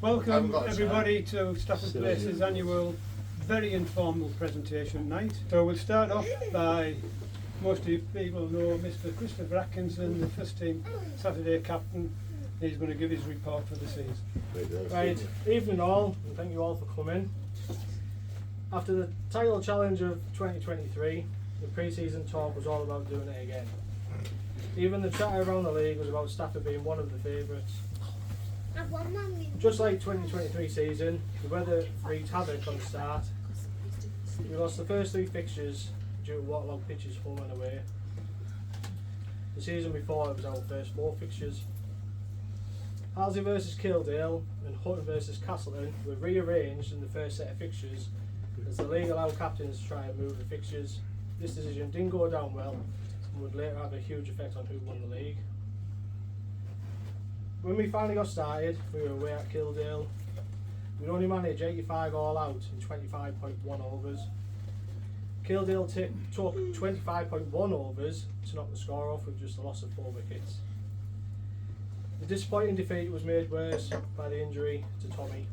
Welcome everybody to Stafford Place's annual very informal presentation night. So we'll start off by, most of you people know Mr. Christopher Atkinson, the first team Saturday captain. He's going to give his report for the season. Right, evening all, and thank you all for coming. After the title challenge of 2023, the pre-season talk was all about doing it again. Even the chatter around the league was about Stafford being one of the favourites. Just like 2023 season, the weather wreaked havoc on the start. We lost the first three fixtures due to waterlogged pitches home and away. The season before it was our first four fixtures. Halsey versus Kildale and Hutton versus Castleton were rearranged in the first set of fixtures as the league allowed captains to try and move the fixtures. This decision didn't go down well and would later have a huge effect on who won the league. When we finally got started, we were away at Kildale. We'd only managed 85 all out in 25.1 overs. Kildale took 25.1 overs to knock the score off with just a loss of 4 wickets. The disappointing defeat was made worse by the injury to Tommy.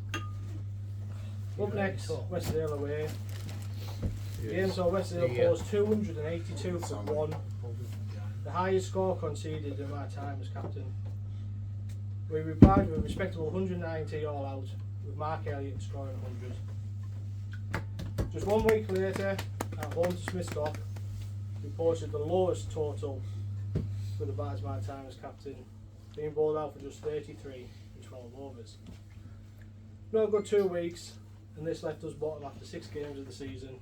Up next, Westdale away. The game saw Westdale post 282 for 1, the highest score conceded in my time as captain. We replied with a respectable 190 all out, with Mark Elliott scoring 100. Just 1 week later, at home to Smithstock, we posted the lowest total with the bat as my time as captain, being bowled out for just 33 in 12 overs. Not a good 2 weeks, and this left us bottom after 6 games of the season.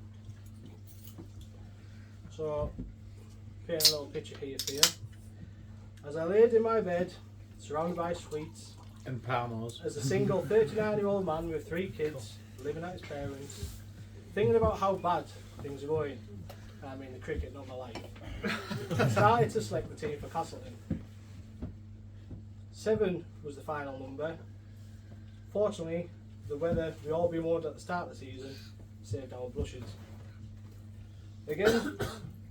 So, paint a little picture here for you. As I laid in my bed, surrounded by sweets, and Palmos, as a single 39-year-old man with 3 kids, living at his parents, thinking about how bad things are going, I mean the cricket, not my life, I started to select the team for Castleton. 7 was the final number. Fortunately, the weather we all bemoaned at the start of the season saved our blushes. Again,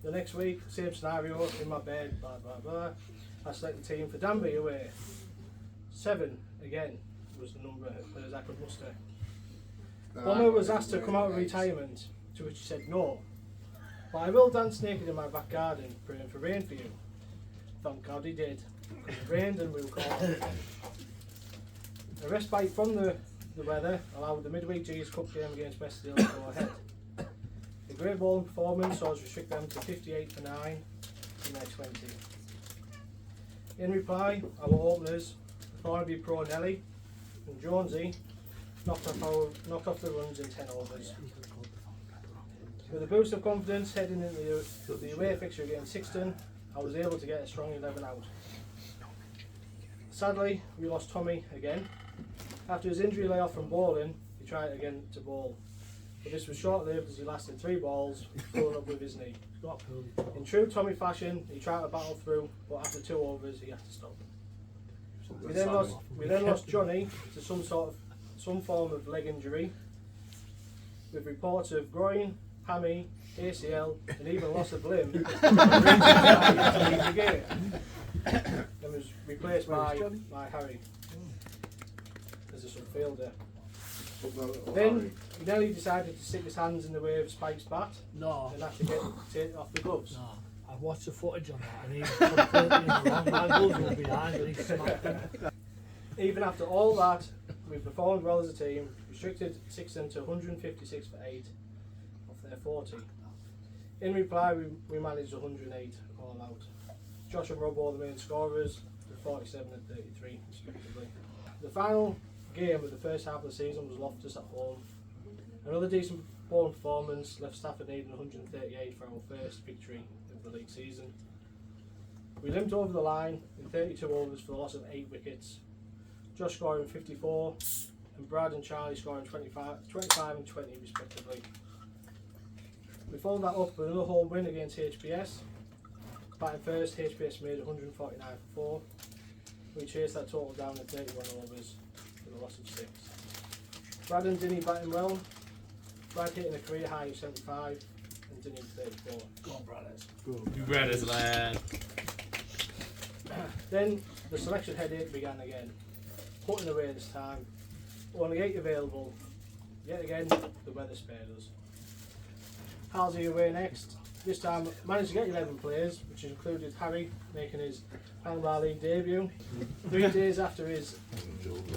the next week, same scenario, in my bed, blah blah blah. I selected the team for Danby away. 7 again was the number as I could muster. Bomber was asked to come out of retirement, to which he said no. But I will dance naked in my back garden, praying for rain for you. Thank God he did, because it rained and we were caught on. A respite from the weather allowed the midweek G's Cup game against Westdale to go ahead. The great bowling performance saw us restrict them to 58 for 9 in their 20. In reply, our openers, Thornaby Pro Nelly and Jonesy, knocked off the runs in 10 overs. With a boost of confidence heading into the away fixture against Sixton, I was able to get a strong 11 out. Sadly, we lost Tommy again. After his injury layoff from bowling, he tried again to bowl, but this was short-lived as he lasted 3 balls, pulling up with his knee. In true Tommy fashion, he tried to battle through, but after 2 overs he had to stop. We then lost Johnny to some form of leg injury, with reports of groin, hammy, ACL, and even loss of limb. And was replaced by Harry as a sub-fielder. Then Nelly decided to stick his hands in the way of Spike's bat and had to take it off the gloves. No, I've watched the footage on that and he's completely in the wrong. My gloves were behind and he smacked them. Even after all that, we performed well as a team, restricted Sixton to 156 for 8 off their 40. In reply, we managed 108 all out. Josh and Rob were the main scorers with 47 and 33 respectively. The final game of the first half of the season was Loftus at home. Another decent bowling performance left Stafford needing 138 for our first victory of the league season. We limped over the line in 32 overs for the loss of 8 wickets. Josh scoring 54 and Brad and Charlie scoring 25 and 20 respectively. We followed that up with another home win against HPS. Batting first, HPS made 149 for 4. We chased that total down to 31 overs with a loss of 6. Brad and Dinny batting well. Brad hitting a career high of 75 and Dinny 34. Go on, brothers. You brothers, man. Then the selection headache began again. Putting away this time. Only 8 available. Yet again, the weather spared us. Halsey away next. This time managed to get 11 players, which included Harry making his Handball League debut 3 days after his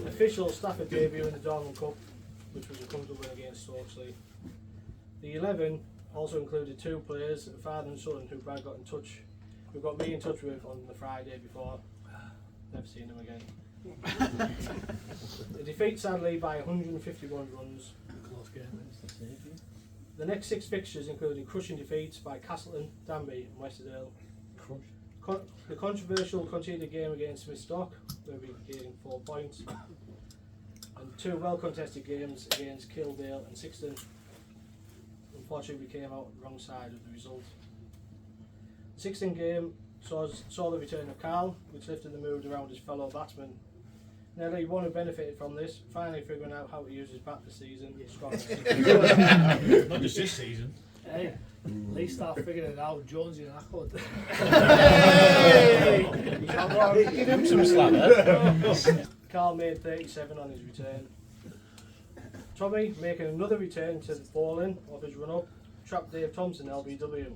official Stafford debut in the Dorman Cup, which was a comfortable win against Stokesley. The 11 also included 2 players, a father and son, who Brad got me in touch with on the Friday before. Never seen them again. The defeat sadly by 151 runs. Close game. The next 6 fixtures included crushing defeats by Castleton, Danby and Westerdale. The controversial conceded game against Smith Stock, where we gained 4 points, and 2 well contested games against Kildale and Sixton. Unfortunately, we came out the wrong side of the result. The Sixton game saw the return of Carl, which lifted the mood around his fellow batsmen. Nearly one who benefited from this, finally figuring out how to use his bat this season. Not just this season. Hey, at least start figuring it out. Jonesy and Ackwood. Give him some slack. Carl made 37 on his return. Tommy making another return to the bowling of his run-up, trapped Dave Thompson LBW,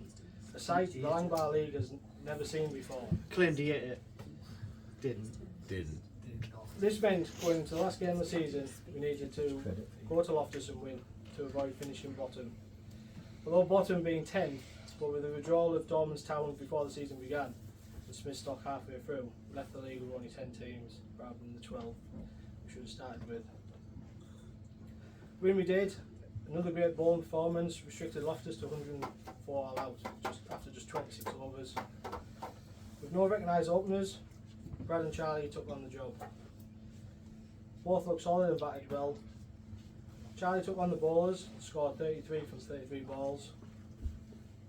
a sight the Langbar League has never seen before. Claimed he hit it. Didn't. This meant going into the last game of the season, we needed to go to Loftus and win to avoid finishing bottom. Although bottom being 10, but with the withdrawal of Dorman's Town before the season began, and Smith Stock halfway through, left the league with only 10 teams rather than the 12 we should have started with. When we did, another great bowling performance, restricted Loftus to 104 all out after just 26 overs. With no recognised openers, Brad and Charlie took on the job. Both looked solid and batted well. Charlie took on the bowlers, scored 33 from 33 balls.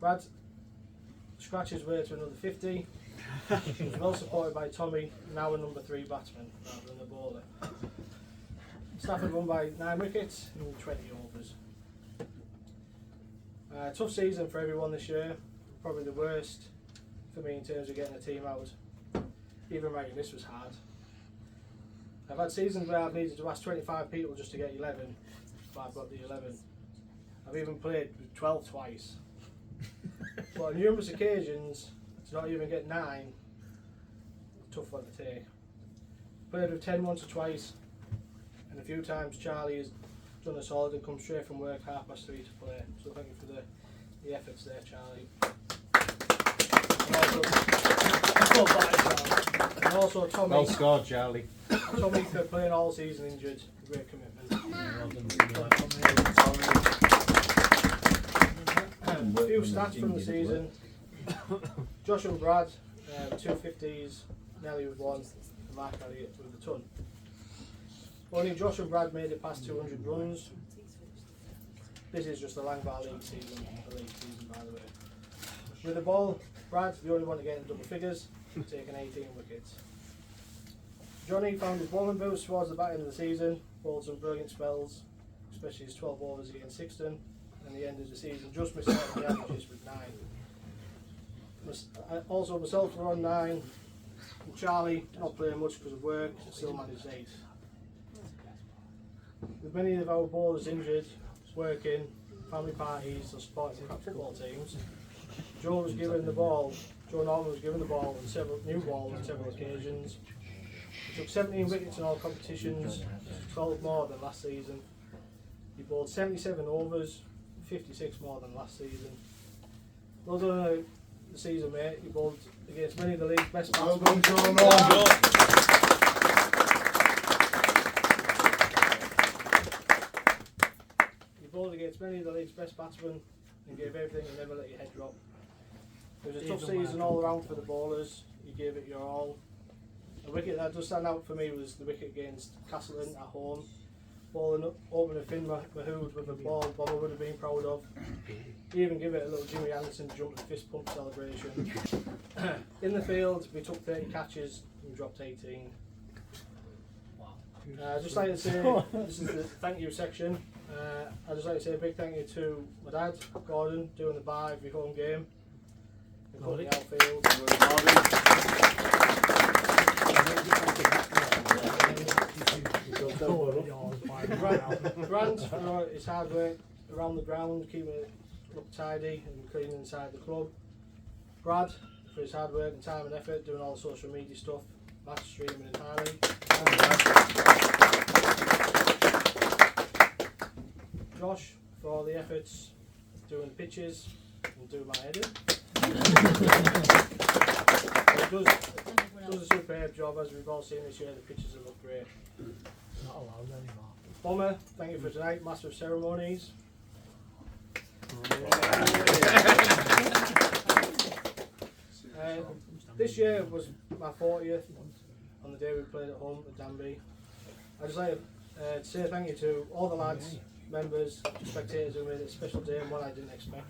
Brad scratched his way to another 50. He was well supported by Tommy, now a number 3 batsman rather than a bowler. Stafford won by 9 wickets in 20 overs. Tough season for everyone this year, probably the worst for me in terms of getting a team out. Even writing this was hard. I've had seasons where I've needed to ask 25 people just to get 11, but I've got the 11. I've even played with 12 twice. But on numerous occasions, to not even get 9, a tough one to take. Played with 10 once or twice, and a few times Charlie has done a solid and come straight from work 3:30 to play. So thank you for the efforts there, Charlie. And also Tommy. Well scored, Charlie. Tommy for playing all season injured. Great commitment. A few stats from the season. Josh and Brad, 2 50s, Nelly with 1, and Mark Elliott with a ton. Only Josh and Brad made it past 200 runs. This is just the Langbar League season, by the way. With the ball, Brad, the only one to get in double figures, taking 18 wickets. Johnny found his bowling boots towards the back end of the season, bowled some brilliant spells, especially his 12 overs against Sixton, and the end of the season just missed out on the averages with 9. Also myself were on 9, and Charlie not playing much because of work, still managed 8. With many of our bowlers injured, working, family parties or supporting perhaps football teams, Joe Norman was given the ball on several new balls on several occasions. He took 17 wickets in all competitions, 12 more than last season. He bowled 77 overs, 56 more than last season. Well done the season, mate. He bowled against many of the league's best batsmen. He bowled against many of the league's best batsmen and gave everything and never let your head drop. It was a tough season all around for the bowlers. You gave it your all. A wicket that does stand out for me was the wicket against Castleton at home. Bowling opener Finn Mahood with a ball Bobber would have been proud of. He even gave it a little Jimmy Anderson jump and fist pump celebration. In the field, we took 30 catches and dropped 18. I'd just like to say, this is the thank you section. I'd just like to say a big thank you to my dad, Gordon, doing the bar every home game. And cutting the outfield. Grant for his hard work around the ground, keeping it look tidy and clean inside the club. Brad for his hard work and time and effort doing all the social media stuff, match streaming and highlight. Josh for all the efforts doing the pitches and doing my edit. Does a superb job, as we've all seen this year. The pitches have looked great. Not allowed anymore. Bomber, thank you for tonight. Master of ceremonies. This year was my 40th on the day we played at home at Danby. I'd just like to say thank you to all the lads, members, spectators who made it a special day and one I didn't expect.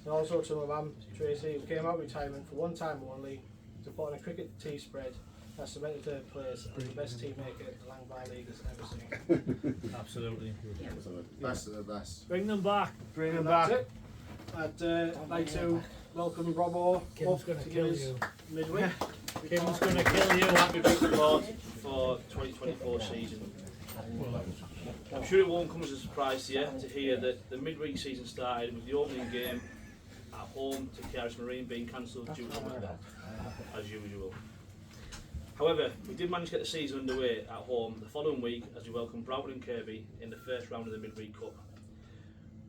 And also to my mum, Tracy, who came out of retirement for one time only to put on a cricket tea spread that cemented her place as the best team maker the Langby League has ever seen. Absolutely. Best of the best. Bring them back. Bring them That's back. it. I'd like to welcome Robbo Kim's up gonna to kill give us you. midweek. Kim's gonna kill you. Happy big report for 2024 season. I'm sure it won't come as a surprise to you to hear that the midweek season started with the opening game at home to Caris Marine being cancelled due to weather, as usual. However, we did manage to get the season underway at home the following week as we welcomed Broughton and Kirby in the first round of the midweek cup.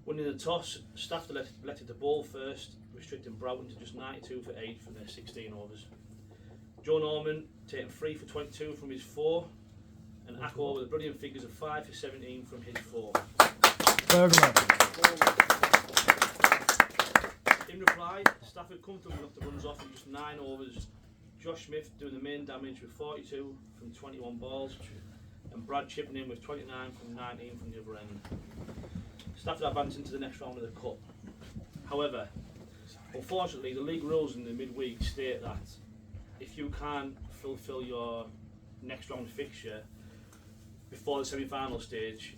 Winning the toss, Stafford elected to bowl first, restricting Broughton to just 92 for 8 from their 16 overs. Joe Norman taking 3 for 22 from his 4, and Akko with the brilliant figures of 5 for 17 from his 4. In reply, Stafford comfortably knocked the runs off in just 9 overs. Josh Smith doing the main damage with 42 from 21 balls, and Brad chipping in with 29 from 19 from the other end. Stafford advanced into the next round of the cup. However, unfortunately, the league rules in the midweek state that if you can't fulfil your next round fixture before the semi-final stage,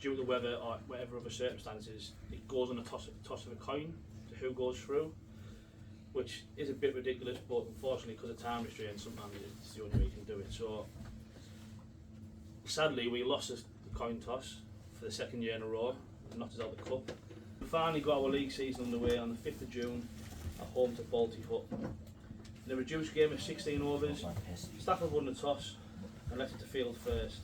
due to weather or whatever other circumstances, it goes on a toss of a coin to who goes through, which is a bit ridiculous, but unfortunately because of time restraints sometimes it's the only way you can do it. So sadly we lost the coin toss for the second year in a row and knocked us out of the cup. We finally got our league season underway on the 5th of June at home to Balti Hut. In a reduced game of 16 overs, Stafford won the toss and elected to field first.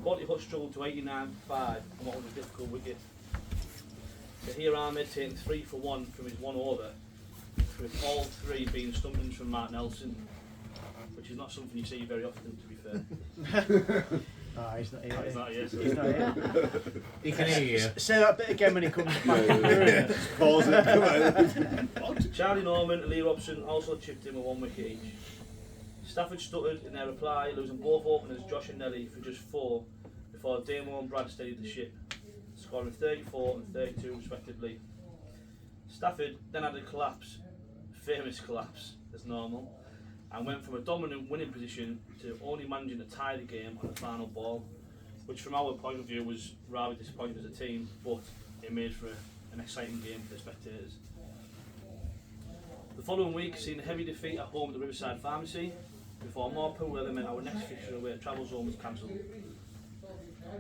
Balti Hut struggled to 89 for 5 on what was a difficult wicket. Tahir Ahmed taking 3 for 1 from his 1 over, with all 3 being stumpings from Mark Nelson, which is not something you see very often, to be fair. Ah, he's not here. He's not here, so He's not here. He can hear you. Say that bit again when he comes back. Pause it. Come on. Charlie Norman and Lee Robson also chipped in with 1 wicket each. Stafford stuttered in their reply, losing both openers Josh and Nelly for just 4 before Damo and Brad steadied the ship, scoring 34 and 32 respectively. Stafford then had a collapse, famous collapse as normal, and went from a dominant winning position to only managing to tie the game on the final ball, which from our point of view was rather disappointing as a team, but it made for an exciting game for the spectators. The following week seen a heavy defeat at home at the Riverside Pharmacy, before more poor weather meant our next fixture away at Travel Zone was cancelled.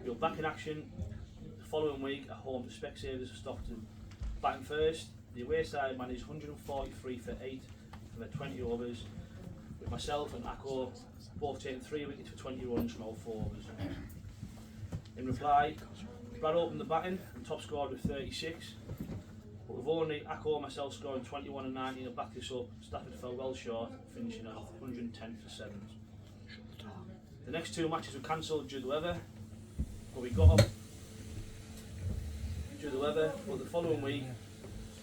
We were back in action the following week at home to Specsavers of Stockton. Batting first, the away side managed 143 for 8 from their 20 overs, with myself and Akko both taking 3 wickets for 20 runs from all 4 overs. In reply, Brad opened the batting and top scored with 36, but with only Akko and myself scoring 21 and 19 to back this up, Stafford fell well short, finishing at 110 for 7. The next 2 matches were cancelled due to weather, but we got up due to weather, but the following week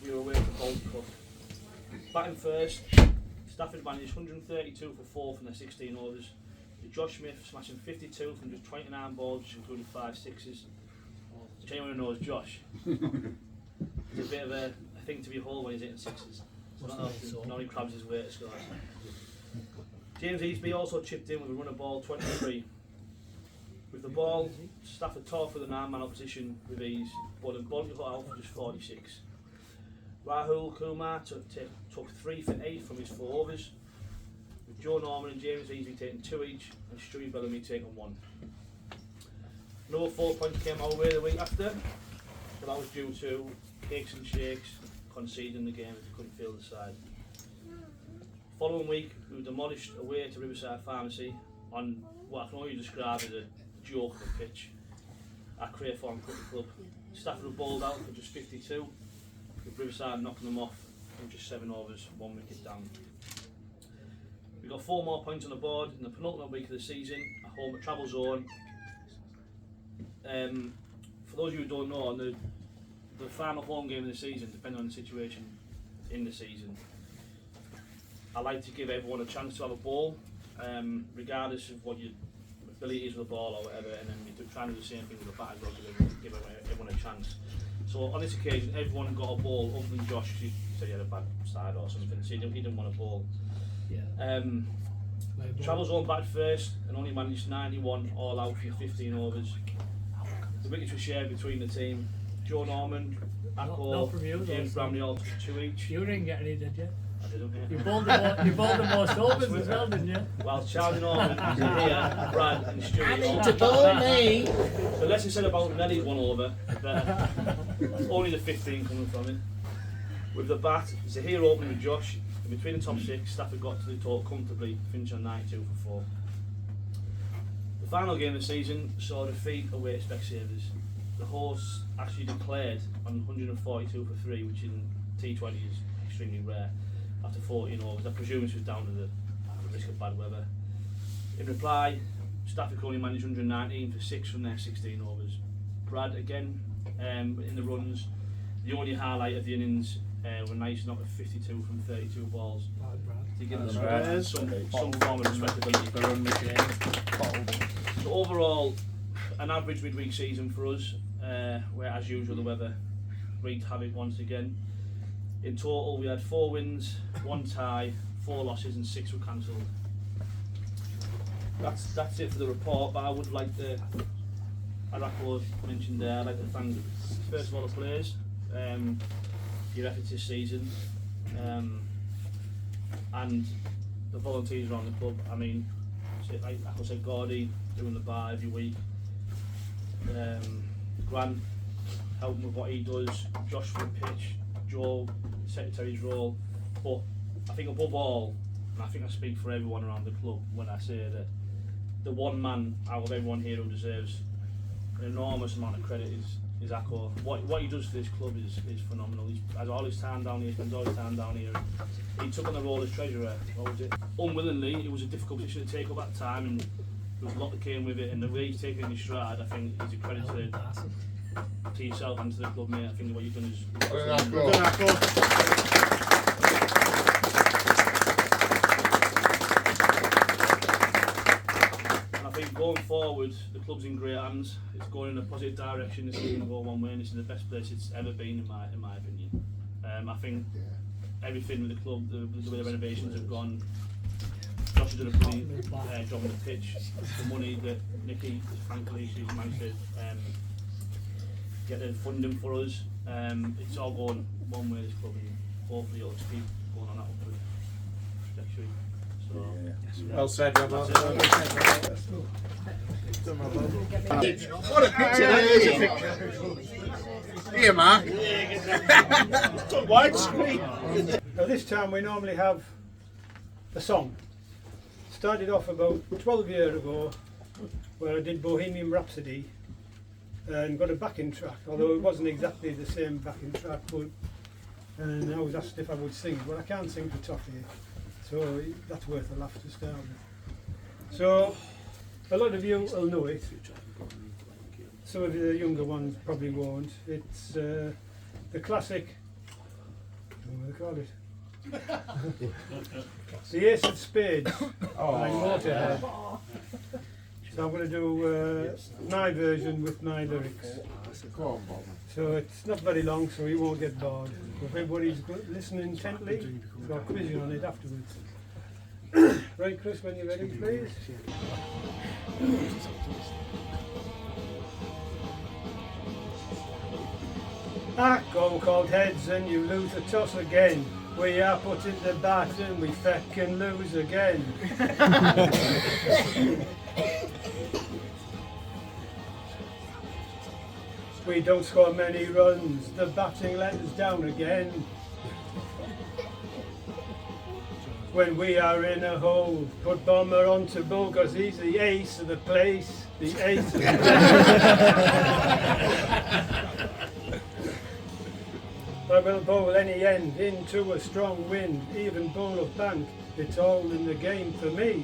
we were away from Balti Hut. Batting first, Stafford managed 132 for 4 from their 16 overs, with Josh Smith smashing 52 from just 29 balls, including 5 sixes. To anyone who knows Josh, it's a bit of a thing to behold when he's hitting sixes. Nobody crabs his way to score. James Eastby also chipped in with a runner ball 23. With the ball, Stafford tore for the 9-man opposition with ease, but in Balti Hut out for just 46. Rahul Kumar took 3 for 8 from his 4 overs, with Joe Norman and James Easy taking 2 each, and Stewie Bellamy taking 1. Another 4 points came our way the week after, but that was due to Cakes and Shakes conceding the game as they couldn't field the side. Following week, we were demolished away to Riverside Pharmacy on what I can only describe as a joke of a pitch at Craythorne Cricket Club. Stafford were bowled out for just 52, with Riverside knocking them off in just 7 overs, 1 wicket down. We got 4 more points on the board in the penultimate week of the season at home at Travel Zone. For those of you who don't know, the final home game of the season, depending on the situation in the season, I like to give everyone a chance to have a ball, regardless of what your ability is with the ball or whatever, and then we try and do the same thing with the bat as well, give everyone a chance. So on this occasion, everyone got a ball other than Josh, because he said he had a bad side or something, so he didn't want a ball. Yeah. Travel Zone batted first and only managed 91 all out for 15 overs. The wickets were shared between the team. Joe Norman, Not Akko, from you, James though. Bramley all took 2 each. You didn't get any, did you? I didn't hear. You bowled the most overs as well, didn't you? While Charlie Norman, Zahir, Brad and Stewie To bowl me. the less is said about Nelly's 1 over, the better. Only the 15 coming from it. With the bat, Zahir opening with Josh, and between the top 6, Stafford got to the total comfortably, finishing on 92 for 4. The final game of the season saw a defeat away at Specsavers. The hosts actually declared on 142 for 3, which in T20 is extremely rare, after 14 overs. I presume this was down to the risk of bad weather. In reply, Stafford could only managed 119 for 6 from their 16 overs. Brad again in the runs. The only highlight of the innings were nice knock of 52 from 32 balls to give them some form of respectability. So overall, an average midweek season for us, where as usual the weather wreaked havoc once again. In total we had 4 wins, 1 tie, 4 losses and 6 were cancelled. That's it for the report, but I would like to, as Akko mentioned there, I'd like to thank first of all the players for your efforts this season, and the volunteers around the club. I mean, like Akko said, Gordy doing the bar every week, Grant helping with what he does, Josh for the pitch, Joe, secretary's role, but I think above all, and I think I speak for everyone around the club when I say that the one man out of everyone here who deserves an enormous amount of credit is Akko. What he does for this club is phenomenal. He has all his time down here, spends all his time down here. He took on the role as treasurer, what was it? Unwillingly. It was a difficult position to take up at the time, and there was a lot that came with it, and the way he's taken in his stride, I think is a credit to yourself and to the club, mate. I think what you've done is and I think going forward, the club's in great hands. It's going in a positive direction. This is going to go one way, and this is the best place it's ever been, in my opinion. I think everything with the club, the way the renovations have gone, Josh has done a brilliant job on the pitch. The money that Nikki, frankly, she's managed to get the funding for us. It's all going one way, this club, and hopefully it'll just keep going on that upward trajectory. So, Well said, Rob. What a picture! Here, Mark. Widescreen. Now this time we normally have a song. Started off about 12 years ago where I did Bohemian Rhapsody and got a backing track, although it wasn't exactly the same backing track, but and I was asked if I would sing, but I can't sing for toffee, so that's worth a laugh to start with. So a lot of you will know it, some of the younger ones probably won't. It's the classic, I don't know what they call it. The Ace of Spades by Motorhead. So I'm going to do my version with my lyrics. So it's not very long, so you won't get bored. If everybody's listening intently, so I'll quiz you on it afterwards. Right, Chris, when you're ready, please. Akko called heads and you lose the toss again. We are putting the bat and we feck and lose again. We don't score many runs, the batting let us down again. When we are in a hole, put Bomber on to bowl, cause he's the ace of the place. The ace of the place. I will bowl any end into a strong wind, even bowl of bank, it's all in the game for me.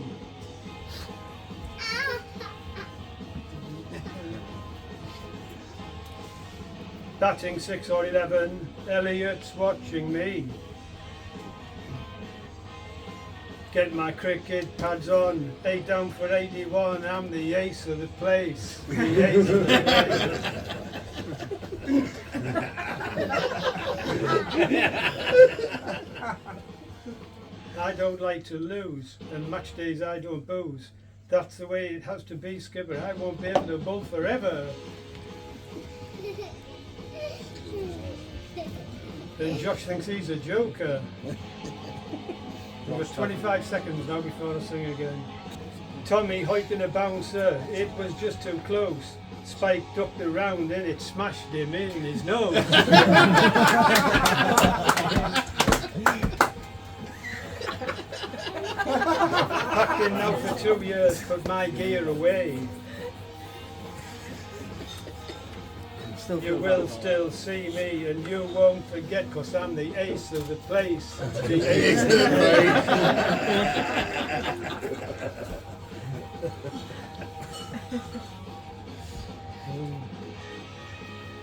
Batting 6 or 11, Elliot's watching me. Get my cricket pads on, 8 down for 81, I'm the ace of the place. The ace of the place. I don't like to lose, and match days I don't booze. That's the way it has to be, Skipper. I won't be able to bowl forever. And Josh thinks he's a joker. It was 25 seconds now before I sing again. Tommy hoiking a bouncer, it was just too close. Spike ducked around and it smashed him in his nose. Packed in now for 2 years, put my gear away. You will still see me and you won't forget, cause I'm the ace of the place. The ace of the place.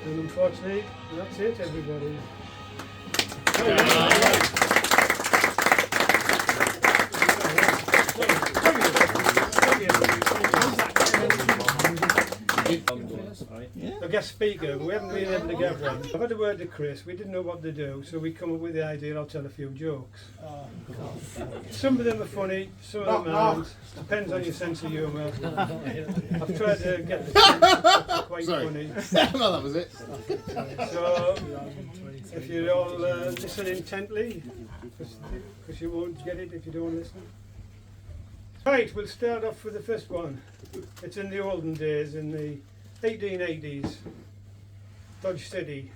And unfortunately, that's it, everybody. A guest speaker, we haven't been able to get one. I've had a word to Chris, we didn't know what to do, so we come up with the idea I'll tell a few jokes. Some of them are funny, some of them aren't. Depends on your sense of humour. I've tried to get the quite funny. No, that was it. So, if you all listen intently, because you won't get it if you don't listen. Right, we'll start off with the first one. It's in the olden days, in the 1880s. Dodge City.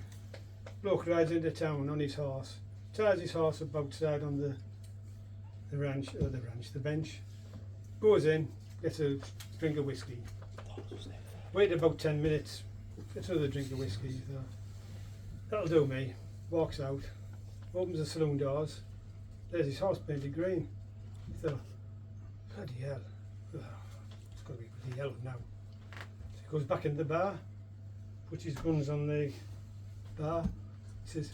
Bloke rides into town on his horse. Ties his horse up outside on the bench. Goes in, gets a drink of whiskey. Wait about 10 minutes, gets another drink of whiskey. So that'll do me. Walks out, opens the saloon doors. There's his horse painted green. He thought, bloody hell. It's got to be bloody hell now. So he goes back into the bar, puts his guns on the bar. He says,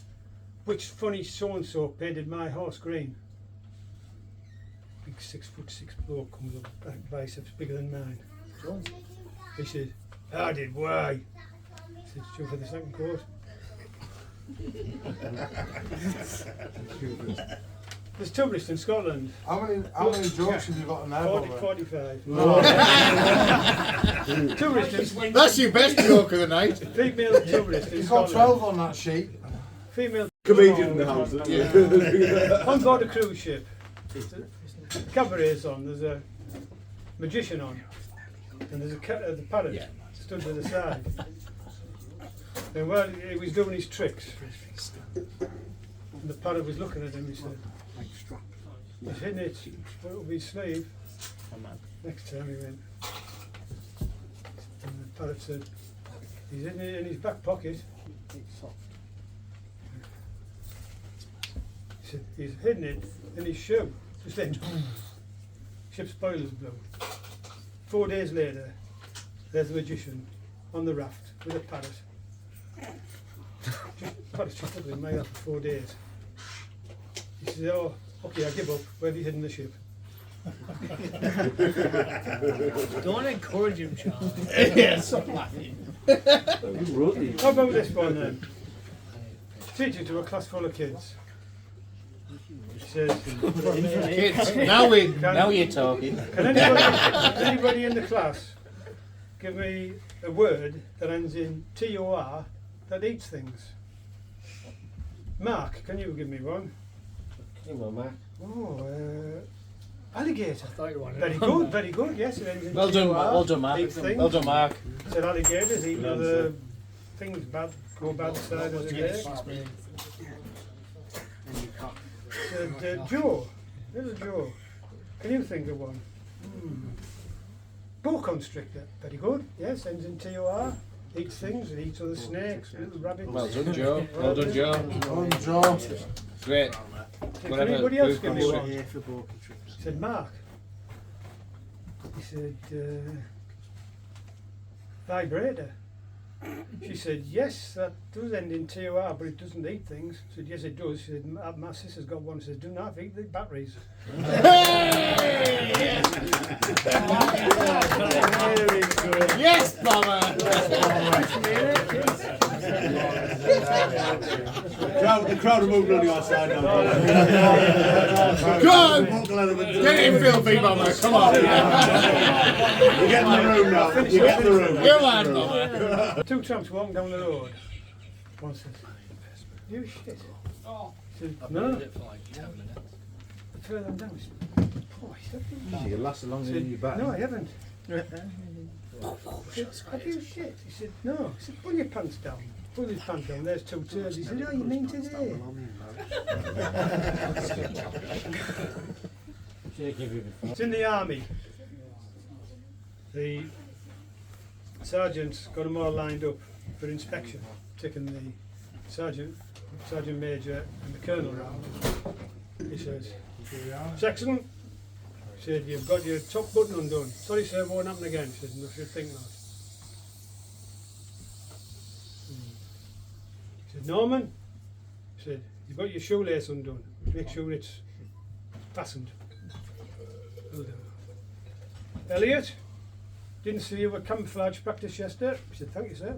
which funny so-and-so painted my horse green? Big 6'6" bloke comes up, biceps bigger than mine. He said, I did, why? He said, due for the second coat. There's tourists in Scotland. How many jokes have you got in there? 45. No. Tourists in That's your best joke of the night. female tourist in You've got Scotland. 12 on that sheet. Female Comedian in the house. on board a cruise ship. Cabaret's on. There's a magician on, and there's the parrot stood to the side. And while he was doing his tricks, and the parrot was looking at him, he said, he's hitting it, what will be his sleeve? Next time he went, and the parrot said, he's hitting it in his back pocket. He said, he's hitting it in his shoe. Just then, ship's boilers blew. 4 days later, there's a magician on the raft with a parrot. Parrot's just looking at me after 4 days. He says, oh, okay, I give up. Where have you hidden the ship? Don't encourage him, Charlie. Yeah, stop laughing. How about this one then? Teaching to a class full of kids. He says, Kids, now you're talking. can anybody in the class give me a word that ends in T-O-R that eats things? Mark, can you give me one? Come on, Mark. Oh, alligator. Thought you wanted Very good, very good, yes. It ends in Well done, TOR. well done, Mark. Eat things. Well done, Mark. Said alligators eat other things bad, go bad side of the day. Said Joe, little Joe, can you think of one? Boa constrictor, very good, yes, ends in TOR. Eats things, it eats other snakes, little rabbits. Well done, Joe. Well done, Joe. On Joe. Great. Can anybody else give me Boa one? Said Mark. He said, vibrator. She said, yes, that does end in TOR, but it doesn't eat things. I said, yes, it does. She said, my sister's got one. She said, do not eat the batteries. Yes, Mama! The crowd are moving on your side now. Go on! Get in, filthy Mama, come on! You get in the room now. You get in the room. Come on, Mama! Two tramps walking down the road. One says, you shit. She said, no. it for like 10 minutes. Further down. She said, oh, he said, You last longer He than your said, back. no, I haven't. I said, have you shit? He said, no. He said, pull your pants down. Pull his pants down. There's two turds. He said, oh, you mean today? It's in the army. The sergeant's got them all lined up for inspection, taking the sergeant major and the colonel round. He says, Jackson, he said, you've got your top button undone. Sorry sir, it won't happen again. He said, no, should think not. He said, Norman, he said, you've got your shoelace undone. Make sure it's fastened. Will do. Elliot, didn't see you at camouflage practice yesterday. He said, thank you, sir.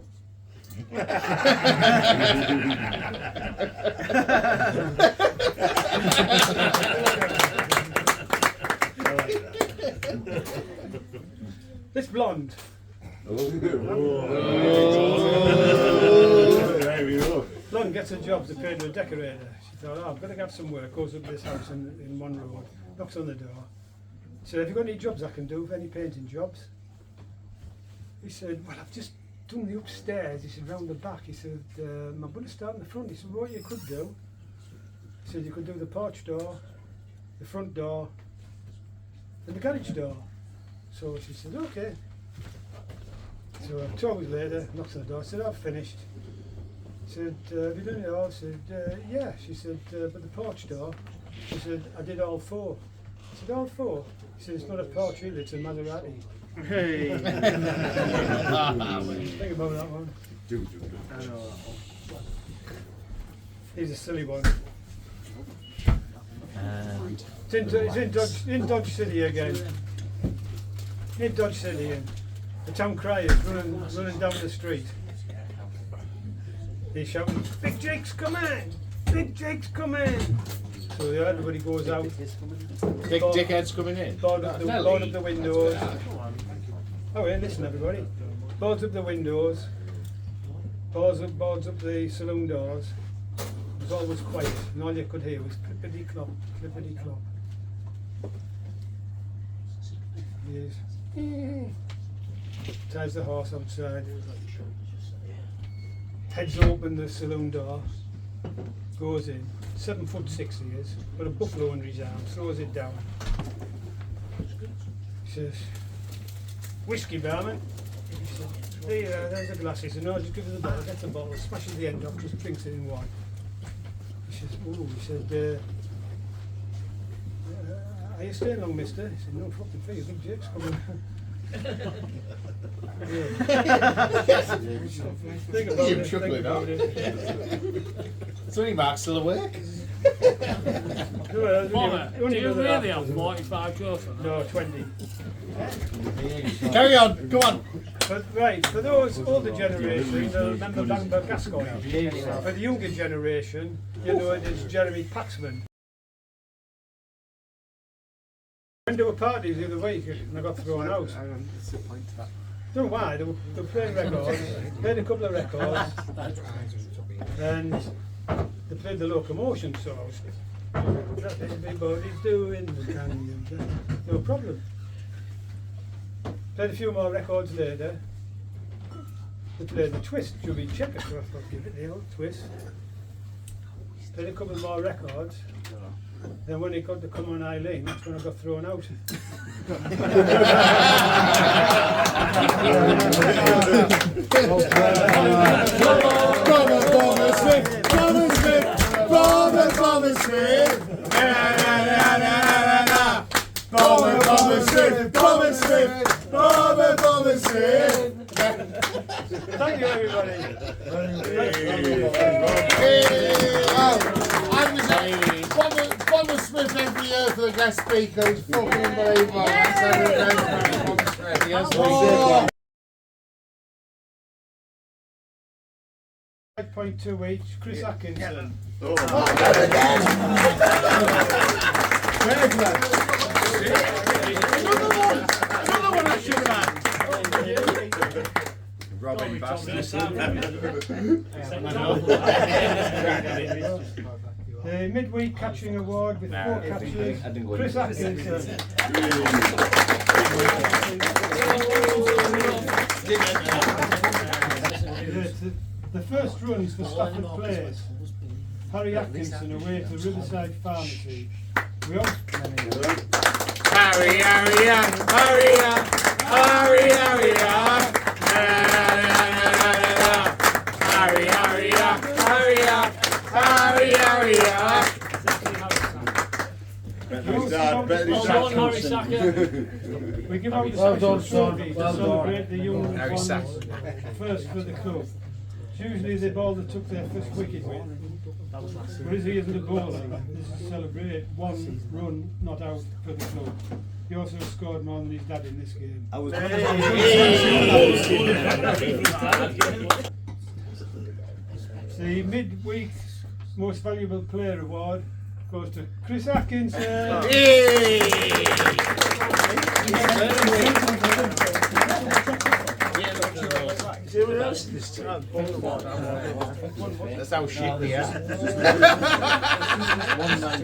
This blonde. There we go. Blonde gets a job to pay to a decorator. She thought, oh, I've got to get some work. Goes up to this house in one road, knocks on the door. Said, have you got any jobs I can do? Any painting jobs? He said, well, I've just done the upstairs. He said, round the back. He said, I'm going to start in the front. He said, what you could do? He said, you could do the porch door, the front door, and the garage door. So she said, okay. So 2 hours later, knocks on the door. I said, I've finished. She said, have you done it all? I said, yeah. She said, but the porch door? She said, I did all 4. I said, all 4? She said, it's not a porch either, it's a Maserati. Hey. Think about that one. He's a silly one. It's in Dodge City again. In Dodge City, and the town crier is running down the street. He's shouting, Big Jake's coming! Big Jake's coming! So everybody goes out. Big dickhead's coming in. Board up the windows. Oh, yeah, listen, everybody. Boards up the windows. Boards up the saloon doors. It was always quiet, and all you could hear was clippity clop, clippity clop. Yes. Ties the horse outside. Heads open the saloon door. Goes in. 7'6" he is. Got a buffalo under his arm. Slows it down. He says, whiskey, barman. He said, there's a glass. He said, no, just give us the bottle. Gets the bottle, smashes the end off, just drinks it in one. He says, ooh, he said, are you staying long, mister? He said, no, fucking for you, Big Jake's coming. Think about You're it, chuckling think about now. it. Is only Mark still awake? Mama, do you really have 45 children? No, 20. Carry on, come on. But right, for those older generations, they'll remember Bangor Gascoigne. For the younger generation, you know it is Jeremy Paxman. I went to a party the other week and I got thrown out. Don't know why, they were playing records, played a couple of records, and they played the Locomotion songs. That's everybody's doing the kind of that. No problem. Played a few more records later. We played the twist, Jubby Checker, so I thought give it the old twist. Played a couple more records. Then when it got to Come On Eileen, that's when I got thrown out. Bomber Smith. Thank you, everybody. Bomber Smith every year for the guest speaker is fucking unbelievable. That's Bomber Smith. Yes, 5.2 each, Chris Atkinson. Robin Bastard. The midweek catching award with 4 catches, Chris Atkinson. The first runs for Stafford Place, Harry Atkinson away to Riverside Pharmacy. We all Harry, we give out a special trophy to celebrate the young ones first for the club. It's usually the ball that took their first wicket with. Whereas he isn't a bowler, this is to celebrate one run not out for the club. He also scored more than his dad in this game. The midweek most valuable player award goes to Chris Atkinson. That's how shit we are.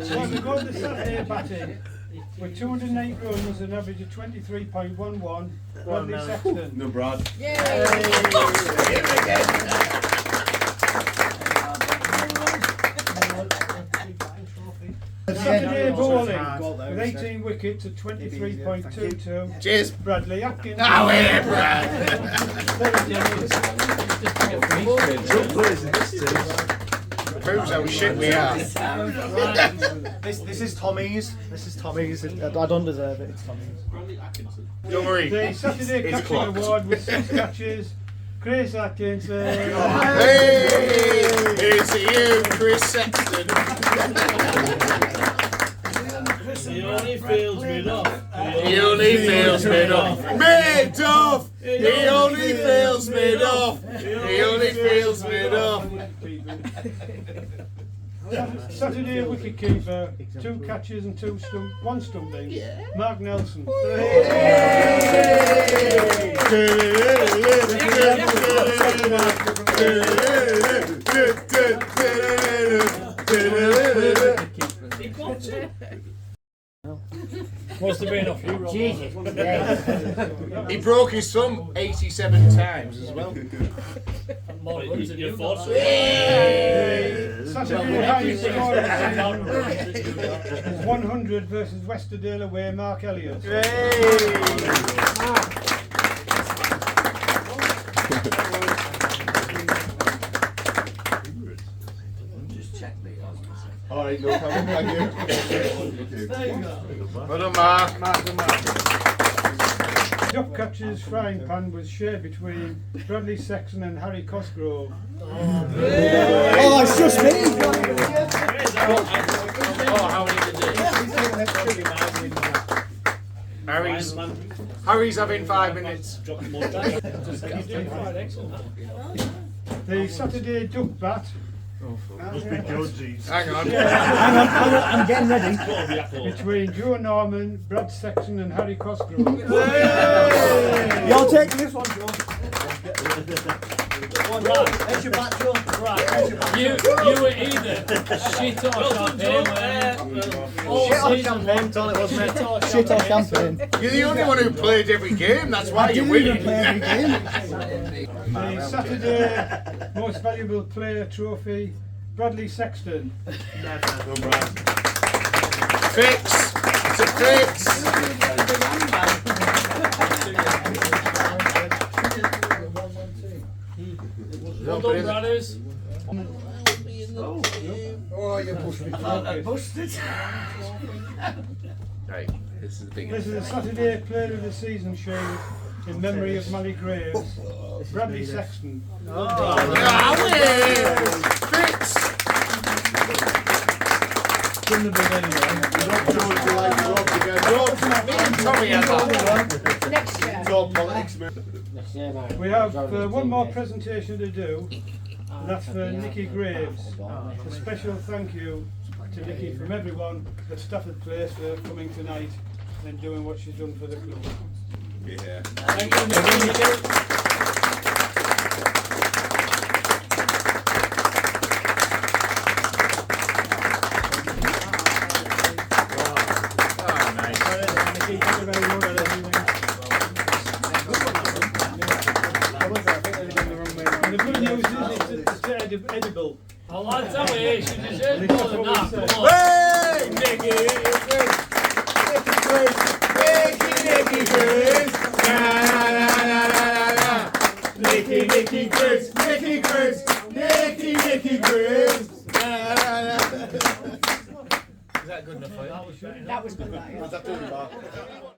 Well, we go to Saturday batting with 208 runs and an average of 23.11. Bradley Sexton. No, Brad. Saturday bowling with 18 wickets at 23.22. Cheers. Bradley Atkins. Oh, yeah, Brad. Proves how shit we are. This is Tommy's. This is Tommy's. I don't deserve it. It's Tommy's. Don't worry. The Saturday catching award with 6 catches. Chris Atkinson. Hey, here's to you, Chris Sexton. He only feels me off. He only feels made off. Made off! He only feels made off. He only feels made off. Saturday wicket keeper, 2 catches and 1 stumping. Mark Nelson. Must have been off you, Rob. He broke his thumb 87 times as well. More runs than Your you thoughts? got. Saturday highest score of the season, 100 versus Westerdale away, Mark Elliott. Alright, no problem. Thank you. Well done, Mark. Duck catches frying pan was shared between Bradley Sexton and Harry Cosgrove. Oh, it's just me. Oh, how many did Harry's having 5 minutes. The Saturday duck bat Hang on. I'm getting ready. between Joe Norman, Brad Sexton and Harry Cosgrove. You're taking this one, Joe. There's your back, Joe. Right. You were either shit or champagne. Shit on champagne, told it was mate. Shit or champagne. You're the only one who played every game, that's why you're winning. The Saturday Most Valuable Player Trophy, Bradley Sexton. Fix. It's a fix. Well done, brothers. Oh, you pushed me. Busted. Right, this is the big This is the Saturday Player of the Season Shield in memory of Mally Graves. Bradley Sexton. Fix. Couldn't have been anyone. Me and Tommy had that. Next year. Talk politics, mate. We have one more presentation to do, and that's for Nikki Graves. A special thank you to Nikki from everyone at Stafford Place for coming tonight and doing what she's done for the club. Yeah. Thank you, Nicky. And the good news is it's edible. Well, I'll tell you, she deserves more than that. Come on. Hey, Nicky Chris. Nicky Chris. Nicky Chris. Is that good enough for you? That was good, that, yeah. Was that doing that?